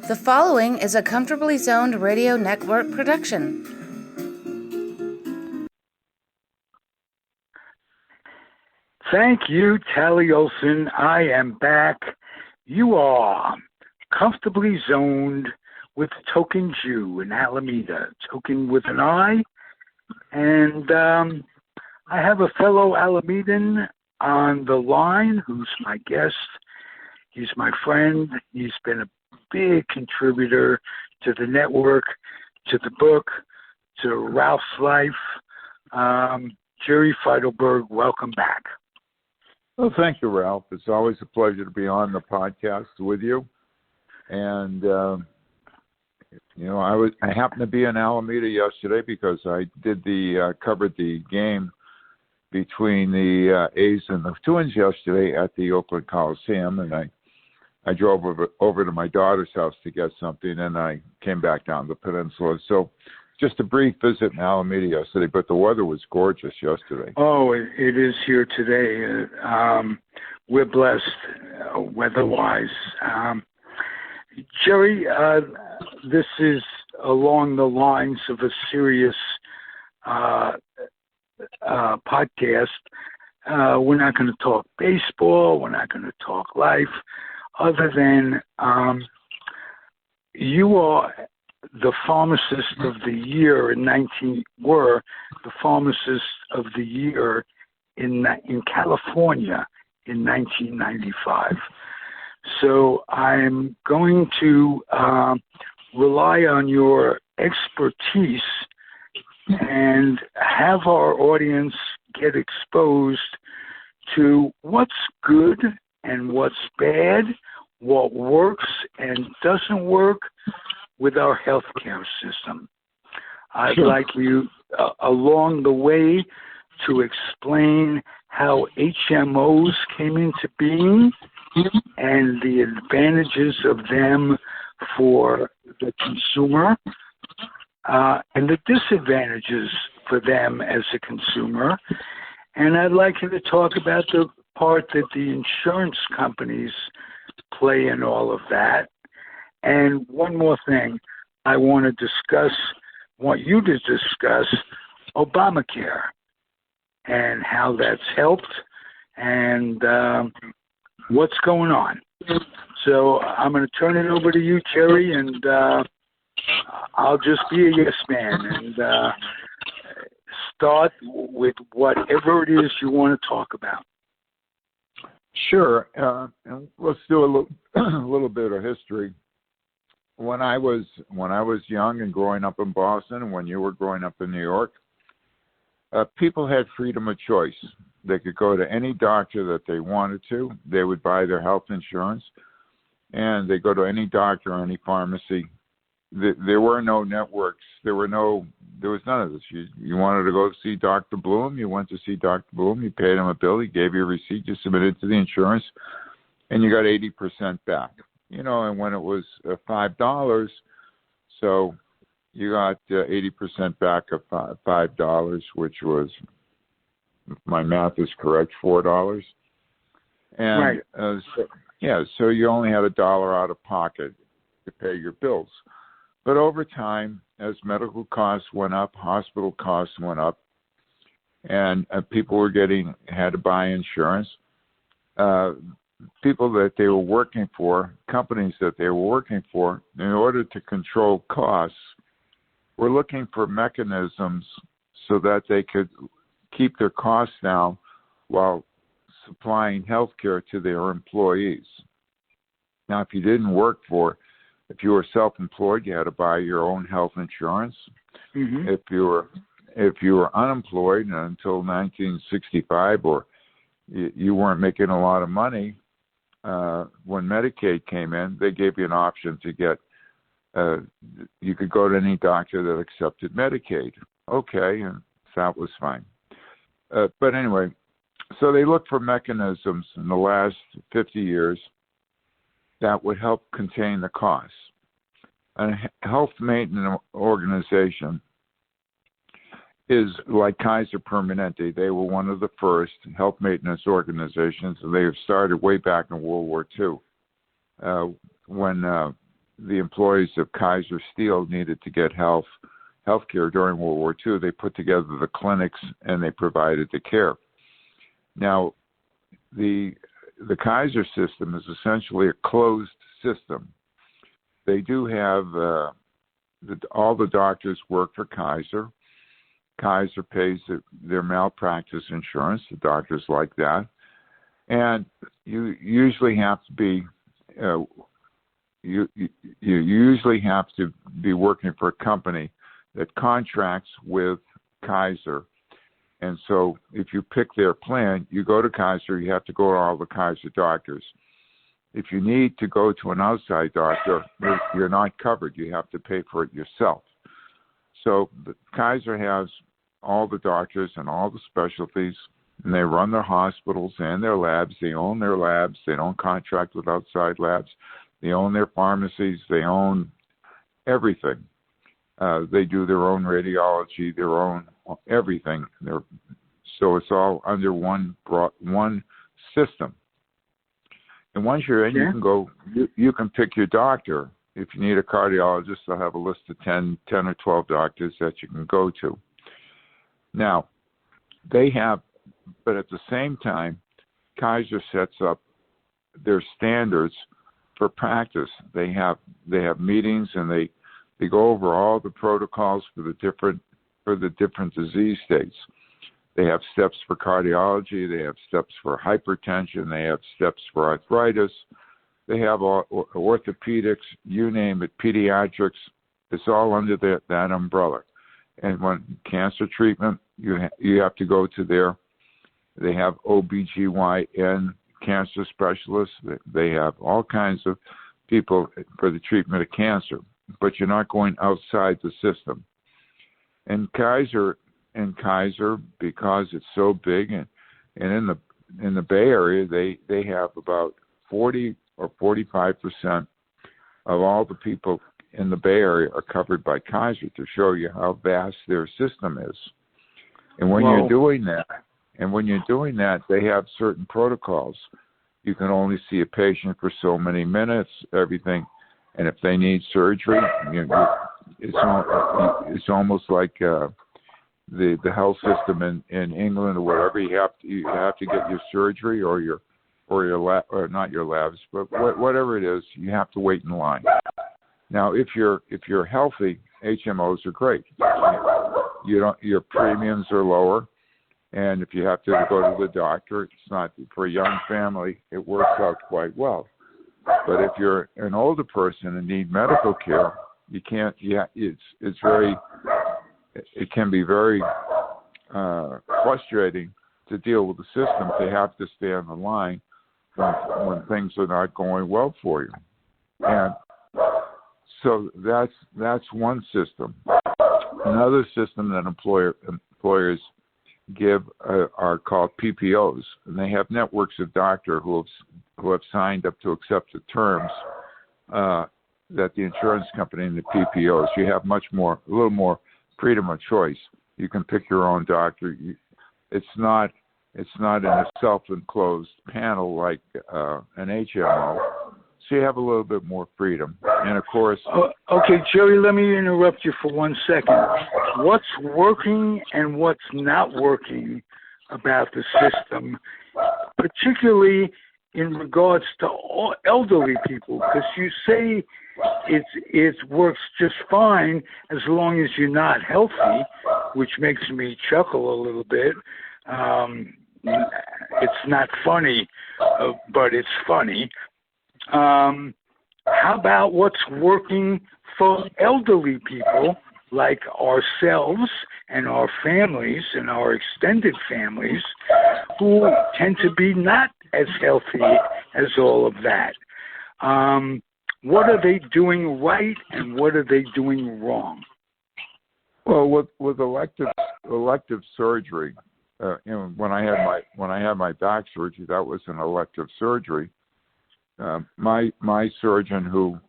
The following is a Comfortably Zoned Radio Network production. Thank you, Tally Olson. I am back. You are comfortably zoned with Tokin Jew in Alameda. Tokin with an I. And I have a fellow Alamedan on the line who's my guest. He's my friend. He's been a big contributor to the network, to the book, to Ralph's life. Jerry Feitelberg, welcome back. Well, thank you, Ralph. It's always a pleasure to be on the podcast with you. And, I happened to be in Alameda yesterday because I did covered the game between the A's and the Twins yesterday at the Oakland Coliseum. And I drove over to my daughter's house to get something, and I came back down the peninsula. So just a brief visit in Alameda yesterday, but the weather was gorgeous yesterday. Oh, it is here today. We're blessed weather-wise. Jerry, this is along the lines of a serious podcast. We're not going to talk baseball. We're not going to talk life. Other than you are the pharmacist of the year were the pharmacist of the year in California in 1995. So I'm going to rely on your expertise and have our audience get exposed to what's good and what's bad, what works and doesn't work with our healthcare system. I'd like you, along the way, to explain how HMOs came into being and the advantages of them for the consumer and the disadvantages for them as a consumer. And I'd like you to talk about the part that the insurance companies play in all of that. And one more thing, I want you to discuss Obamacare and how that's helped and what's going on. So I'm going to turn it over to you, Jerry, and I'll just be a yes man and start with whatever it is you want to talk about. Sure. Let's do a little bit of history. When I was young and growing up in Boston, and when you were growing up in New York, people had freedom of choice. They could go to any doctor that they wanted to. They would buy their health insurance, and they go to any doctor or any pharmacy. There were no networks. There was none of this. You wanted to go see Dr. Bloom, you went to see Dr. Bloom, you paid him a bill, he gave you a receipt, you submitted it to the insurance, and you got 80% back. And when it was $5, so you got 80% back of $5, which was, if my math is correct, $4. And right. So you only had $1 out of pocket to pay your bills. But over time, as medical costs went up, hospital costs went up, and people had to buy insurance. People that they were working for, companies that they were working for, in order to control costs, were looking for mechanisms so that they could keep their costs down while supplying health care to their employees. Now, if you were self-employed, you had to buy your own health insurance. Mm-hmm. If you were unemployed until 1965, or you weren't making a lot of money, when Medicaid came in, they gave you an option to get. You could go to any doctor that accepted Medicaid. Okay, and that was fine. But anyway, so they looked for mechanisms in the last 50 years that would help contain the costs. A health maintenance organization is like Kaiser Permanente. They were one of the first health maintenance organizations. They started way back in World War II when the employees of Kaiser Steel needed to get health care during World War II, they put together the clinics and they provided the care. Now, the Kaiser system is essentially a closed system. They do have all the doctors work for Kaiser. Kaiser pays their malpractice insurance. The doctors like that, and you usually have to be you usually have to be working for a company that contracts with Kaiser. And so if you pick their plan, you go to Kaiser, you have to go to all the Kaiser doctors. If you need to go to an outside doctor, you're not covered. You have to pay for it yourself. So Kaiser has all the doctors and all the specialties, and they run their hospitals and their labs. They own their labs. They don't contract with outside labs. They own their pharmacies. They own everything. They do their own radiology, their own everything. So it's all under one system. And once you're in, you can go. You can pick your doctor. If you need a cardiologist, they'll have a list of 10 or 12 doctors that you can go to. Now, they have, but at the same time, Kaiser sets up their standards for practice. They have meetings and they go over all the protocols for the different disease states. They have steps for cardiology. They have steps for hypertension. They have steps for arthritis. They have orthopedics, you name it, pediatrics. It's all under that umbrella. And when cancer treatment, you have to go to they have OBGYN cancer specialists. They have all kinds of people for the treatment of cancer, but you're not going outside the system. And Kaiser, because it's so big, and in the Bay Area, they have about 40 or 45% of all the people in the Bay Area are covered by Kaiser, to show you how vast their system is. And when you're doing that, they have certain protocols. You can only see a patient for so many minutes, everything. And if they need surgery, it's almost like the health system in England or whatever. You have to get your surgery or not your labs, but whatever it is, you have to wait in line. Now, if you're healthy, HMOs are great. Your premiums are lower, and if you have to go to the doctor, it's not for a young family. It works out quite well. But if you're an older person and need medical care, you can't. Yeah, it can be very frustrating to deal with the system. They have to stay on the line when things are not going well for you, and so that's one system. Another system that employers give are called PPOs, and they have networks of doctors who have signed up to accept the terms that the insurance company and the PPOs. You have a little more freedom of choice. You can pick your own doctor. It's not in a self-enclosed panel like an HMO. So you have a little bit more freedom. And of course... Okay, Jerry, let me interrupt you for 1 second. What's working and what's not working about the system, particularly in regards to all elderly people? Because you say it works just fine as long as you're not healthy, which makes me chuckle a little bit. It's not funny, but it's funny. How about what's working for elderly people like ourselves and our families and our extended families who tend to be not as healthy as all of that? What are they doing right and what are they doing wrong? Well, with elective surgery, when I had my back surgery, that was an elective surgery. My surgeon who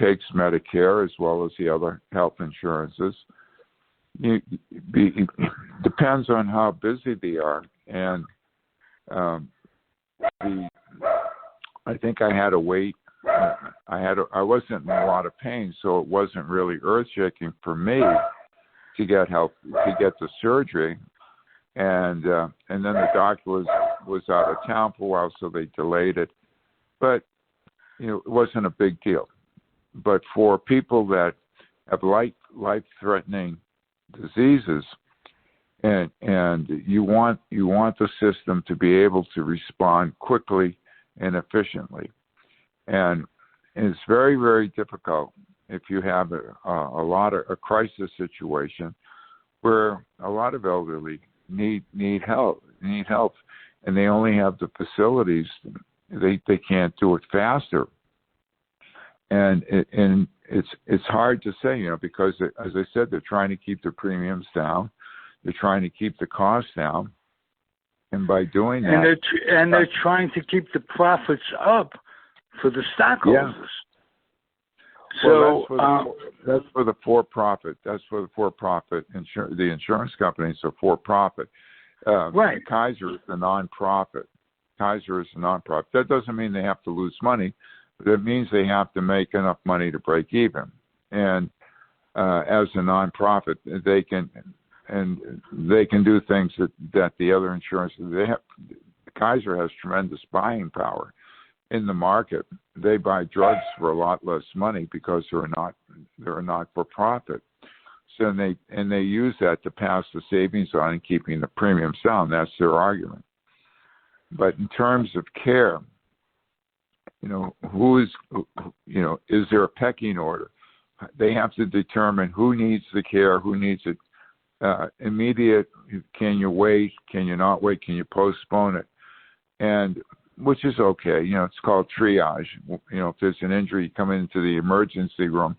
takes Medicare as well as the other health insurances, depends on how busy they are, and I think I had to wait I wasn't in a lot of pain, so it wasn't really earth-shaking for me to get help, to get the surgery. And then the doctor was out of town for a while, so they delayed it. But it wasn't a big deal. But for people that have life-threatening diseases, and you want the system to be able to respond quickly and efficiently, and it's very, very difficult if you have a crisis situation where a lot of elderly need help, and they only have the facilities. They can't do it faster, and it's hard to say, because as I said, they're trying to keep the premiums down, they're trying to keep the costs down, and by doing that, they're trying to keep the profits up for the stockholders. Yeah. So that's for the for-profit. That's for the for-profit. The insurance companies are for-profit. Right. Kaiser is a non-profit. That doesn't mean they have to lose money, but it means they have to make enough money to break even. And as a non-profit, they can do things that the other insurance Kaiser has tremendous buying power in the market. They buy drugs for a lot less money because they're a not-for-profit. So they use that to pass the savings on and keeping the premiums down. That's their argument. But in terms of care, is there a pecking order? They have to determine who needs the care, who needs it immediate. Can you wait? Can you not wait? Can you postpone it? And which is okay. It's called triage. If there's an injury, you come into the emergency room,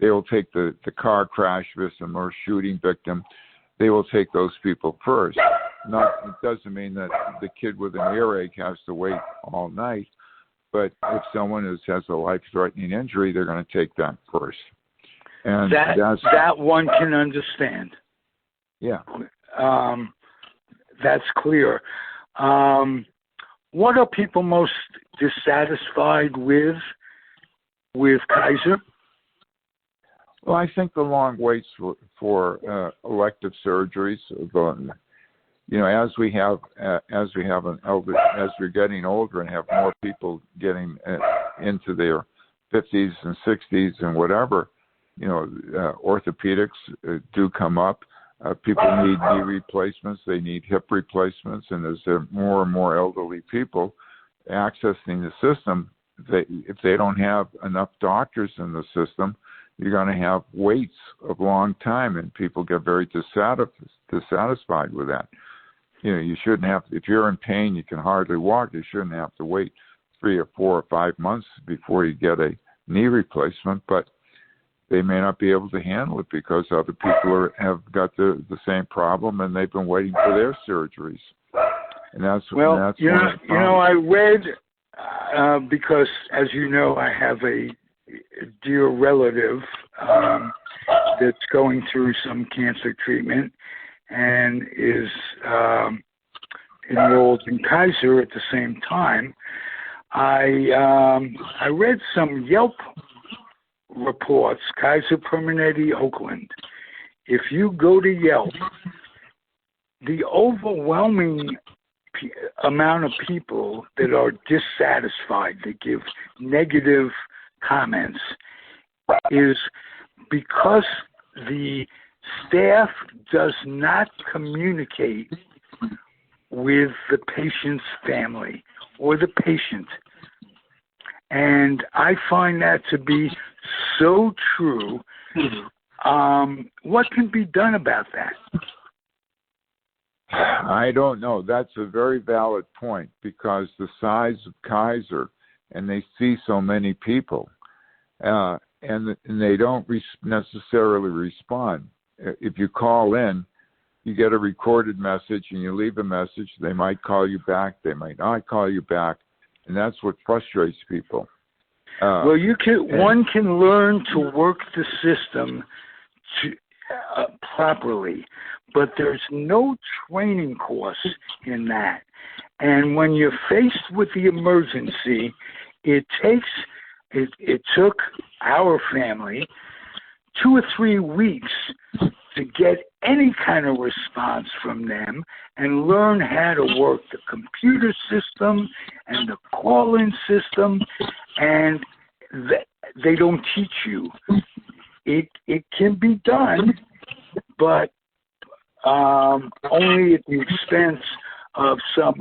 they will take the car crash victim or shooting victim. They will take those people first. It doesn't mean that the kid with an earache has to wait all night, but if someone has a life-threatening injury, they're going to take that first. And that one can understand. Yeah. That's clear. What are people most dissatisfied with Kaiser? Well, I think the long waits for elective surgeries. As we're getting older and have more people getting into their 50s and 60s and whatever, orthopedics do come up. People need knee replacements. They need hip replacements. And as there are more and more elderly people accessing the system, if they don't have enough doctors in the system, you're going to have waits of long time, and people get very dissatisfied with that. You shouldn't have. If you're in pain, you can hardly walk. You shouldn't have to wait 3 or 4 or 5 months before you get a knee replacement. But they may not be able to handle it because other people have got the same problem, and they've been waiting for their surgeries. And that's I read because, as you know, I have a dear relative that's going through some cancer treatment and is enrolled in Kaiser at the same time. I read some Yelp reports, Kaiser Permanente, Oakland. If you go to Yelp, the overwhelming amount of people that are dissatisfied, that give negative comments, is because the staff does not communicate with the patient's family or the patient. And I find that to be so true. What can be done about that? I don't know. That's a very valid point, because the size of Kaiser, and they see so many people, and they don't necessarily respond. If you call in, you get a recorded message and you leave a message. They might call you back. They might not call you back. And that's what frustrates people. Well, one can learn to work the system properly, but there's no training course in that. And when you're faced with the emergency, it takes it took our family 2 or 3 weeks to get any kind of response from them and learn how to work the computer system and the call-in system, and they don't teach you. It can be done, but only at the expense of some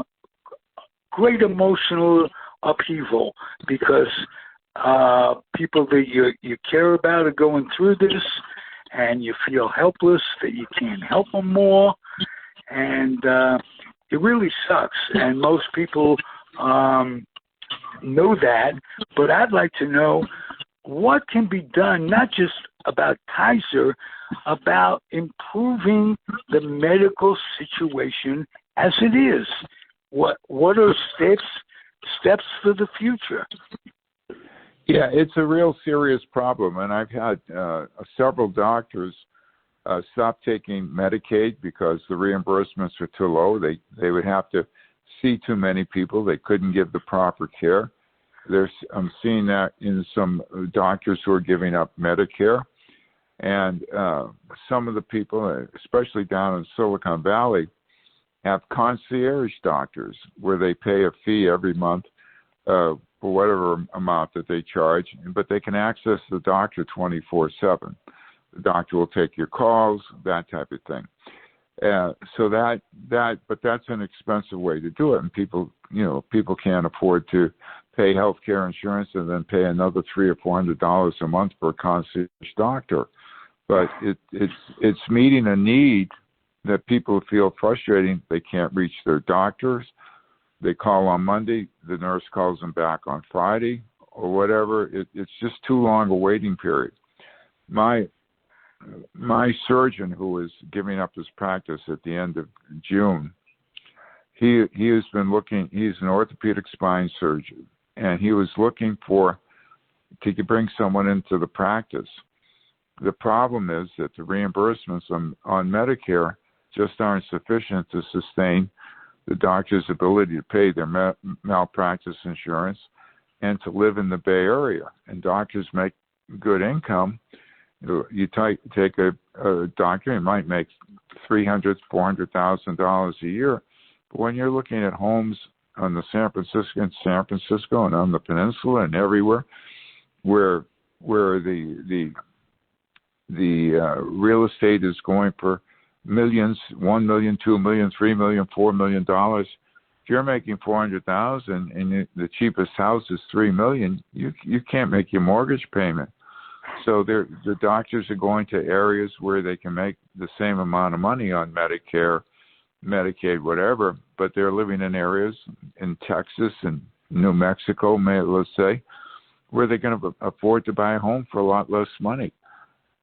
great emotional upheaval, because people that you care about are going through this, and you feel helpless that you can't help them more, and it really sucks. And most people know that, but I'd like to know what can be done, not just about Kaiser, about improving the medical situation as it is. What are steps for the future? Yeah, it's a real serious problem, and I've had several doctors stop taking Medicaid because the reimbursements are too low. They would have to see too many people. They couldn't give the proper care. I'm seeing that in some doctors who are giving up Medicare, and some of the people, especially down in Silicon Valley, have concierge doctors where they pay a fee every month for whatever amount that they charge, but they can access the doctor 24/7. The doctor will take your calls, that type of thing. But that's an expensive way to do it, and people can't afford to pay health care insurance and then pay another $300 or $400 a month for a concierge doctor. But it's meeting a need that people feel frustrating. They can't reach their doctors. They call on Monday, the nurse calls them back on Friday or whatever. It's just too long a waiting period. My surgeon, who is giving up his practice at the end of June, he has been looking. He's an orthopedic spine surgeon, and he was looking to bring someone into the practice. The problem is that the reimbursements on Medicare just aren't sufficient to sustain the doctor's ability to pay their malpractice insurance and to live in the Bay Area. And doctors make good income. You take a doctor, he might make $300,000, $400,000 a year. But when you're looking at homes on the San Francisco and on the peninsula and everywhere, where the real estate is going for millions, $1 million, $2 million, $3 million, $4 million. If you're making $400,000 and the cheapest house is $3 million, you can't make your mortgage payment. So the doctors are going to areas where they can make the same amount of money on Medicare, Medicaid, whatever, but they're living in areas in Texas and New Mexico, let's say, where they're going to afford to buy a home for a lot less money.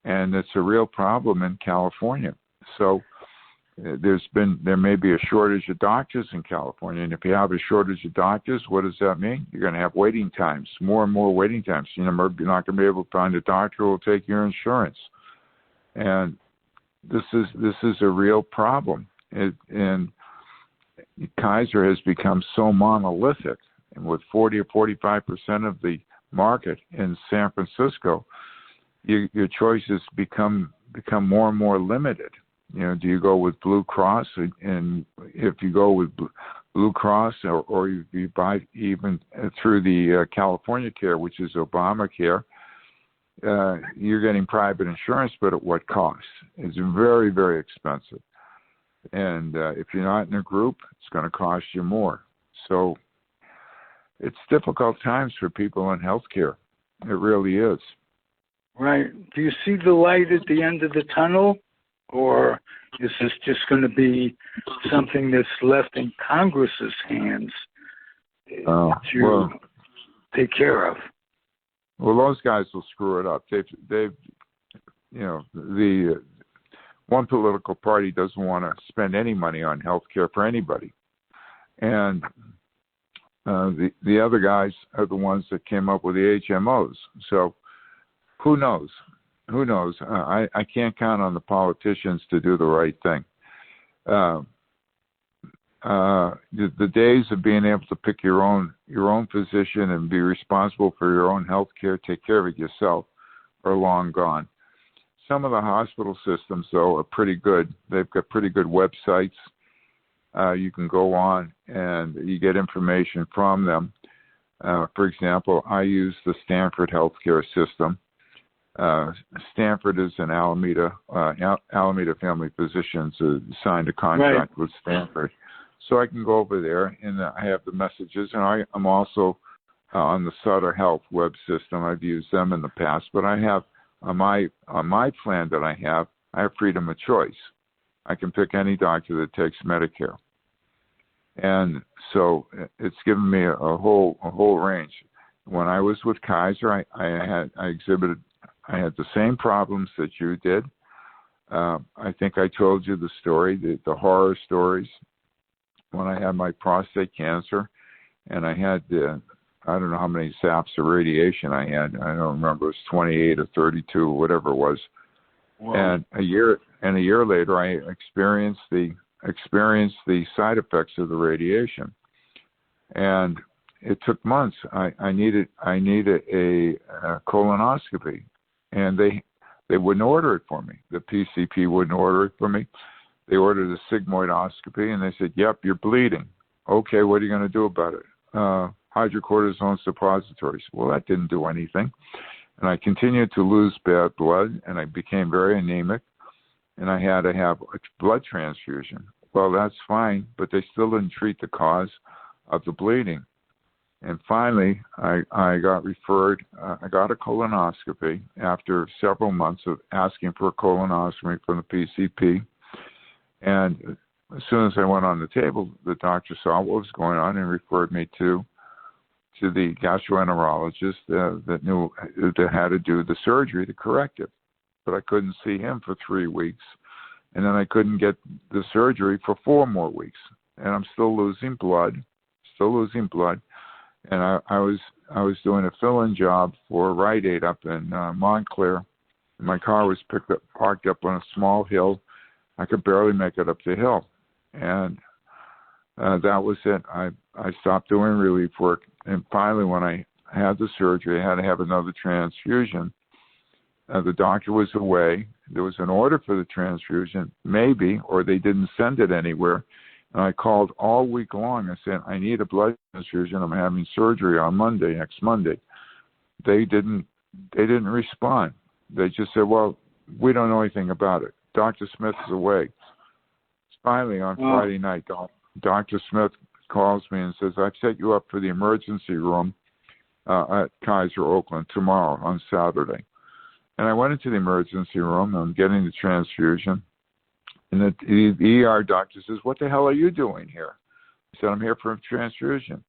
And it's a real problem in California. So there may be a shortage of doctors in California, and if you have a shortage of doctors, what does that mean? You're going to have waiting times, more and more waiting times. You're not going to be able to find a doctor who will take your insurance, and this is a real problem. And Kaiser has become so monolithic, and with 40 or 45% of the market in San Francisco, your choices become more and more limited. Do you go with Blue Cross? And if you go with Blue Cross, or you buy even through the California Care, which is Obamacare, you're getting private insurance, but at what cost? It's very, very expensive. And if you're not in a group, it's going to cost you more. So it's difficult times for people in healthcare. It really is. Right. Do you see the light at the end of the tunnel? Or is this just going to be something that's left in Congress's hands to take care of? Well, those guys will screw it up. They've the one political party doesn't want to spend any money on health care for anybody. And the other guys are the ones that came up with the HMOs. So who knows? Who knows? I can't count on the politicians to do the right thing. the days of being able to pick your own physician and be responsible for your own health care, take care of it yourself, are long gone. Some of the hospital systems, though, are pretty good. They've got pretty good websites. You can go on and you get information from them. For example, I use the Stanford healthcare system. Stanford is an Alameda Family Physicians signed a contract with Stanford. So I can go over there and I have the messages, and I'm also on the Sutter Health web system. I've used them in the past, but I have on my plan that I have freedom of choice. I can pick any doctor that takes Medicare, and so it's given me a whole range. When I was with Kaiser, I had the same problems that you did. I think I told you the story, the horror stories. When I had my prostate cancer, and I had I don't know how many zaps of radiation I had. I don't remember. It was 28 or 32, whatever it was. Wow. And a year later, I experienced the side effects of the radiation, and it took months. I needed a colonoscopy, and they wouldn't order it for me. The PCP wouldn't order it for me. They ordered a sigmoidoscopy, and they said, "Yep, you're bleeding." Okay, what are you going to do about it? Hydrocortisone suppositories. Well, that didn't do anything. And I continued to lose bad blood, and I became very anemic, and I had to have a blood transfusion. Well, that's fine, but they still didn't treat the cause of the bleeding. And finally, I got referred. I got a colonoscopy after several months of asking for a colonoscopy from the PCP. And as soon as I went on the table, the doctor saw what was going on and referred me to the gastroenterologist that had to do the surgery to correct it. But I couldn't see him for 3 weeks, and then I couldn't get the surgery for 4 more weeks, and I'm still losing blood. And I was doing a fill-in job for Rite Aid up in Montclair. And my car was parked up on a small hill. I could barely make it up the hill, and that was it. I stopped doing relief work, and finally, when I had the surgery, I had to have another transfusion. The doctor was away. There was an order for the transfusion, maybe, or they didn't send it anywhere. And I called all week long. I said, "I need a blood transfusion. I'm having surgery on next Monday." They didn't respond. They just said, "Well, we don't know anything about it. Dr. Smith is away." Finally, on Friday night, Dr. Smith calls me and says, "I've set you up for the emergency room at Kaiser Oakland tomorrow on Saturday." And I went into the emergency room. I'm getting the transfusion. And the ER doctor says, "What the hell are you doing here?" I said, "I'm here for a transfusion."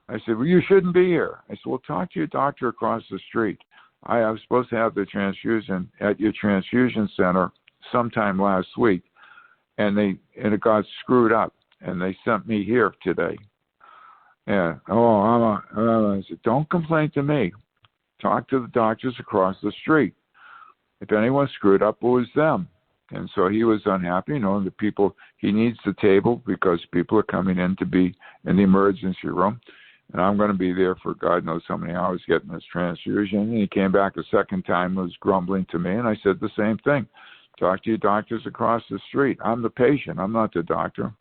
I said, "Well, you shouldn't be here." I said, "Well, talk to your doctor across the street. I was supposed to have the transfusion at your transfusion center sometime last week, and it got screwed up, and they sent me here today." Yeah. I said, "Don't complain to me. Talk to the doctors across the street. If anyone screwed up, it was them." And so he was unhappy, knowing the people, he needs the table because people are coming in to be in the emergency room. And I'm going to be there for God knows how many hours getting this transfusion. And he came back a second time, was grumbling to me. And I said the same thing. Talk to your doctors across the street. I'm the patient. I'm not the doctor.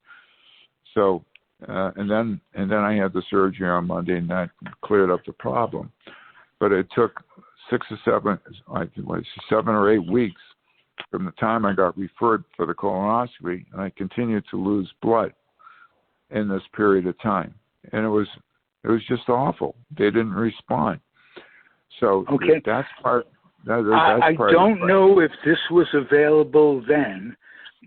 So, and then I had the surgery on Monday, and that cleared up the problem. But it took 7 or 8 weeks from the time I got referred for the colonoscopy, and I continued to lose blood in this period of time. And it was just awful. They didn't respond. So okay. That's part. I don't know if this was available then,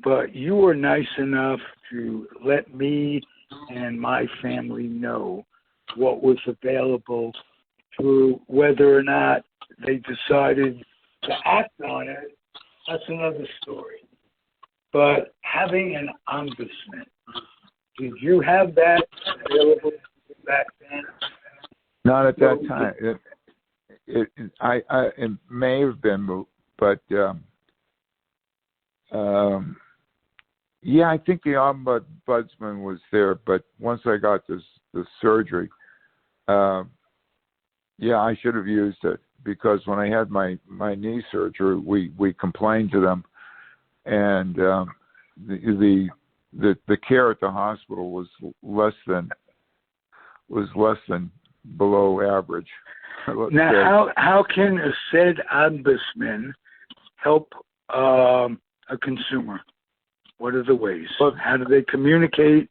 but you were nice enough to let me and my family know what was available, to whether or not they decided to act on it. That's another story. But having an ombudsman, did you have that available back then? Not at that time. It may have been, but Yeah, I think the ombudsman was there, but once I got this surgery, yeah, I should have used it, because when I had my knee surgery, we complained to them, and the care at the hospital was less than below average. Now, how can a said ombudsman help a consumer? What are the ways? How do they communicate?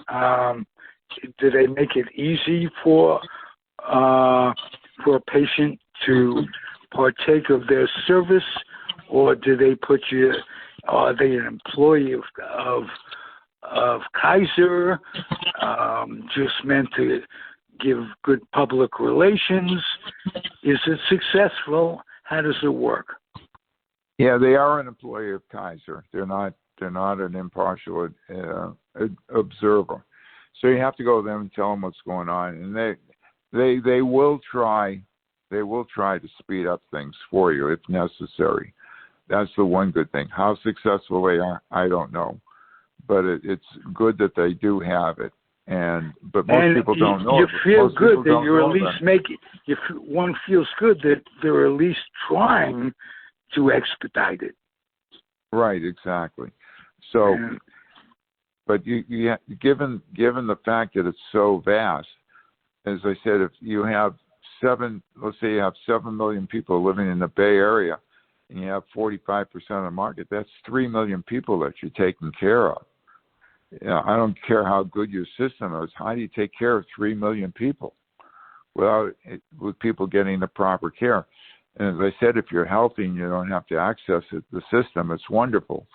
Do they make it easy for a patient to partake of their service, or do they put you? Are they an employee of Kaiser, just meant to give good public relations? Is it successful? How does it work? Yeah, they are an employee of Kaiser. They're not an impartial observer. So you have to go to them and tell them what's going on, and they will try to speed up things for you if necessary. That's the one good thing. How successful they are, I don't know, but it's good that they do have it. But most people don't know. You feel good that you're at least making. One feels good that they're at least trying to expedite it. Right, exactly. So, but you given the fact that it's so vast, as I said, if you have let's say you have 7 million people living in the Bay Area, and you have 45% of the market, that's 3 million people that you're taking care of. I don't care how good your system is. How do you take care of 3 million people with people getting the proper care? And as I said, if you're healthy and you don't have to access the system, it's wonderful.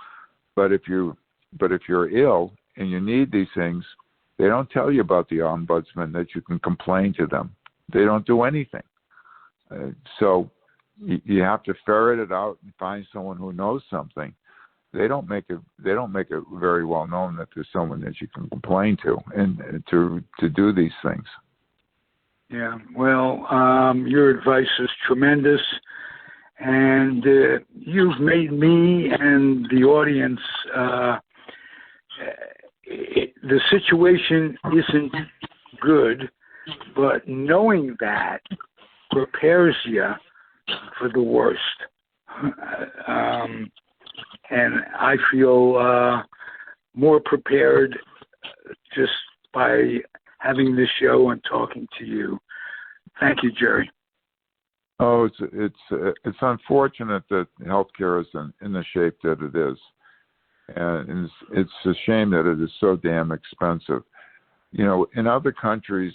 But if you're ill and you need these things, they don't tell you about the ombudsman, that you can complain to them. They don't do anything. So you have to ferret it out and find someone who knows something. They don't make it very well known that there's someone that you can complain to and to do these things. Yeah, well, your advice is tremendous, and you've made me and the audience. The situation isn't good, but knowing that prepares you for the worst. And I feel more prepared just by having this show and talking to you. Thank you, Jerry. Oh, it's unfortunate that healthcare is in the shape that it is, and it's a shame that it is so damn expensive. You know, in other countries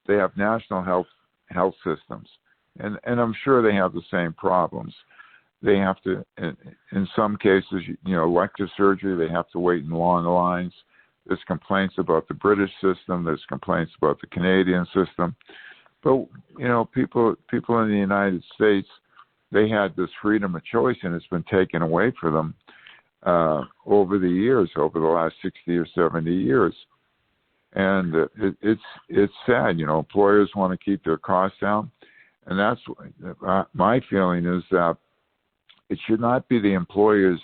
they have national health systems, and I'm sure they have the same problems. They have to, in some cases, elective surgery, they have to wait in long lines. There's complaints about the British system. There's complaints about the Canadian system. But, people in the United States, they had this freedom of choice, and it's been taken away from them over the years, over the last 60 or 70 years. And it's sad. Employers want to keep their costs down. And that's my feeling is that it should not be the employer's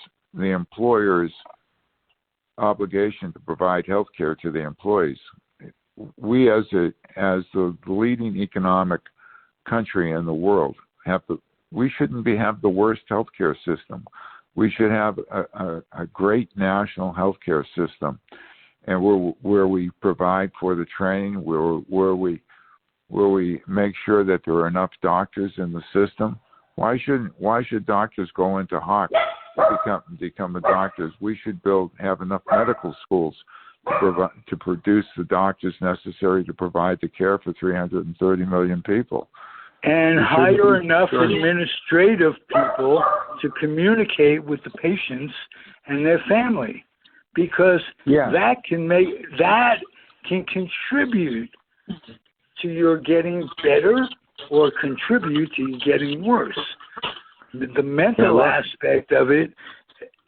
obligation to provide health care to the employees. We, as the leading economic country in the world, we shouldn't have the worst health care system. We should have a great national health care system, and where we provide for the training, where we make sure that there are enough doctors in the system. Why should doctors go into Hawk to become doctors? We should have enough medical schools to produce the doctors necessary to provide the care for 330 million people. And hire enough administrative people to communicate with the patients and their family, because that can contribute to your getting better or contribute to you getting worse. The mental aspect of it,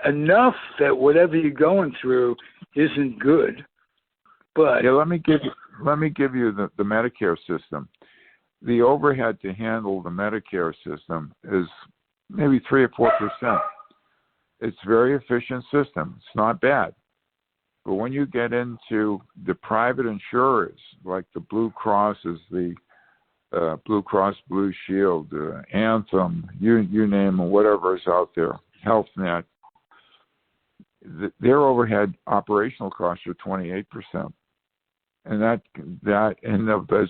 enough that whatever you're going through isn't good. But let me give you the Medicare system. The overhead to handle the Medicare system is maybe 3 or 4%. It's a very efficient system. It's not bad. But when you get into the private insurers, like the Blue Crosses, the Blue Cross Blue Shield, Anthem, you name them, whatever is out there, HealthNet, their overhead operational costs are 28%, and as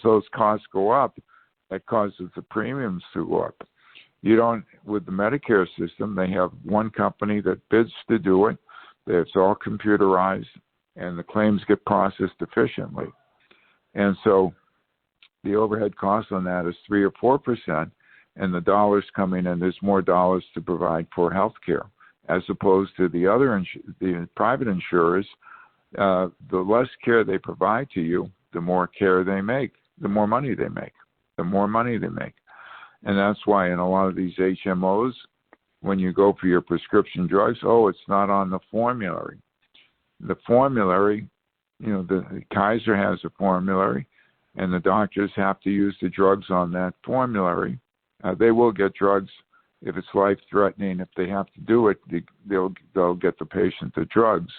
those costs go up, that causes the premiums to go up. You don't, with the Medicare system, they have one company that bids to do it. It's all computerized, and the claims get processed efficiently, and so the overhead cost on that is 3 or 4%, and the dollars coming in, there's more dollars to provide for health care, as opposed to the private insurers. The less care they provide to you, the more care they make, the more money they make, And that's why in a lot of these HMOs, when you go for your prescription drugs, it's not on the formulary. The formulary, the Kaiser has a formulary, and the doctors have to use the drugs on that formulary. They will get drugs if it's life-threatening. If they have to do it, they'll get the patient the drugs.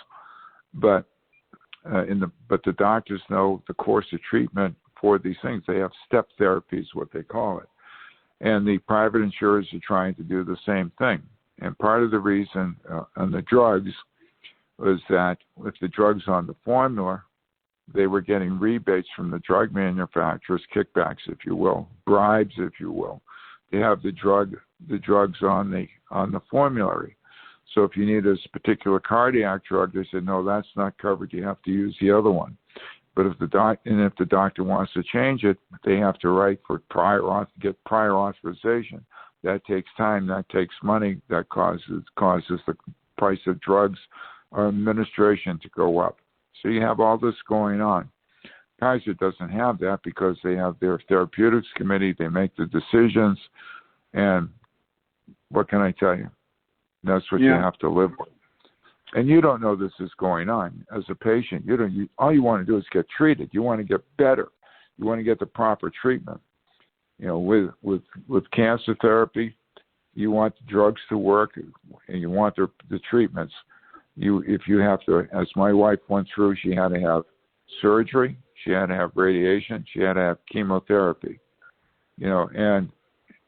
But the doctors know the course of treatment for these things. They have step therapy is what they call it. And the private insurers are trying to do the same thing. And part of the reason on the drugs was that with the drugs on the formula, they were getting rebates from the drug manufacturers, kickbacks, if you will, bribes, if you will. They have the drugs on the formulary. So if you need this particular cardiac drug, they said, no, that's not covered. You have to use the other one. But if the doctor wants to change it, they have to write for get prior authorization. That takes time. That takes money. That causes the price of drugs or administration to go up. So you have all this going on. Kaiser doesn't have that because they have their therapeutics committee. They make the decisions. And what can I tell you? That's what you have to live with. And you don't know this is going on. As a patient, all you want to do is get treated. You want to get better. You want to get the proper treatment. With cancer therapy, you want the drugs to work, and you want the treatments. If you have to, as my wife went through, she had to have surgery, she had to have radiation, she had to have chemotherapy. And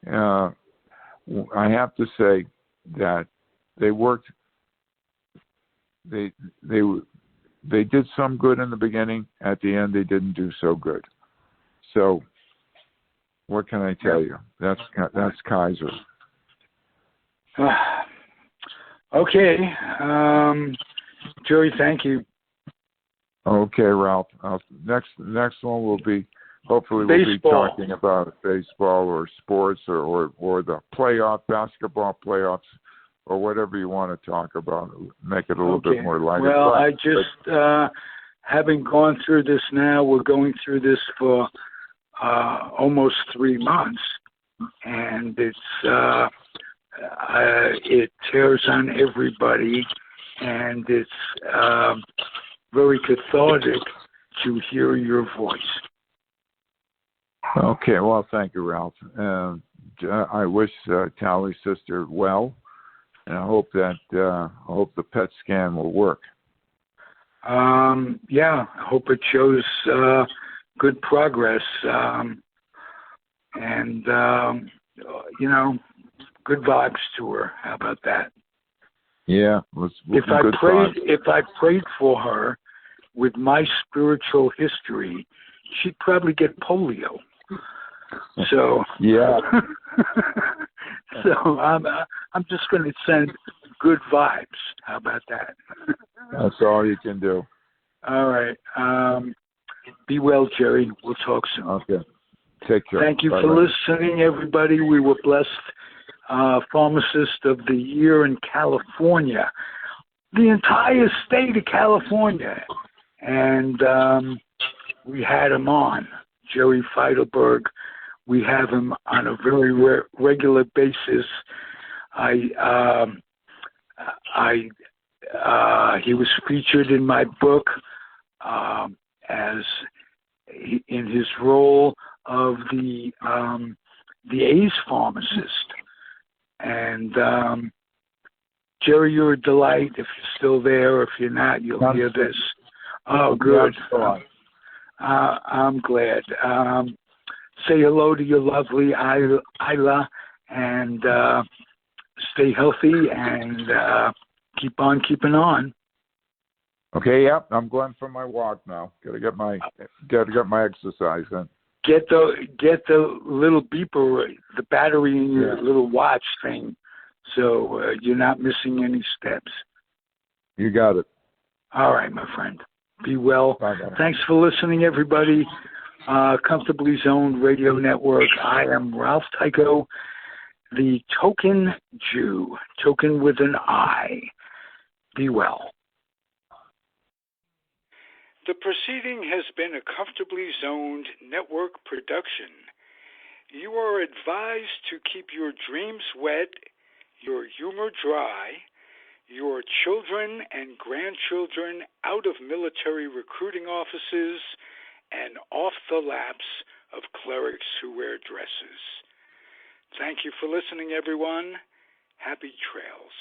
I have to say that they worked. They did some good in the beginning. At the end, they didn't do so good. So, what can I tell you? That's Kaiser. Okay, Jerry, thank you. Okay, Ralph. Next one will be hopefully we'll be talking about baseball or sports or the basketball playoffs. Or whatever you want to talk about, make it a little bit more lighter. Well, I just, having gone through this now, we're going through this for almost 3 months, and it tears on everybody, and it's very cathartic to hear your voice. Okay, well, thank you, Ralph. I wish Tally's sister well. And I hope the PET scan will work. I hope it shows good progress. And good vibes to her. How about that? Yeah. If I prayed for her with my spiritual history, she'd probably get polio. So yeah. So I'm just going to send good vibes. How about that? That's all you can do. All right. Be well, Jerry. We'll talk soon. Okay. Take care. Thank you for listening, everybody. We were blessed Pharmacist of the Year in California, the entire state of California. And we had him on, Jerry Feitelberg. We have him on a very regular basis. He was featured in my book as in his role of the A's pharmacist. And Jerry, you're a delight. If you're still there, if you're not, you'll hear this. Oh, good. I'm glad. Say hello to your lovely Isla, and stay healthy, and keep on keeping on. Okay, yep. I'm going for my walk now. Gotta get my exercise in. Get the little beeper, the battery in your little watch thing, so you're not missing any steps. You got it. All right, my friend. Be well. Bye-bye. Thanks for listening, everybody. Comfortably Zoned Radio Network. I am Ralph Tycho, the Tokin Jew. Tokin with an I. Be well. The proceeding has been a Comfortably Zoned Network production. You are advised to keep your dreams wet, your humor dry, your children and grandchildren out of military recruiting offices and off the laps of clerics who wear dresses. Thank you for listening, everyone. Happy trails.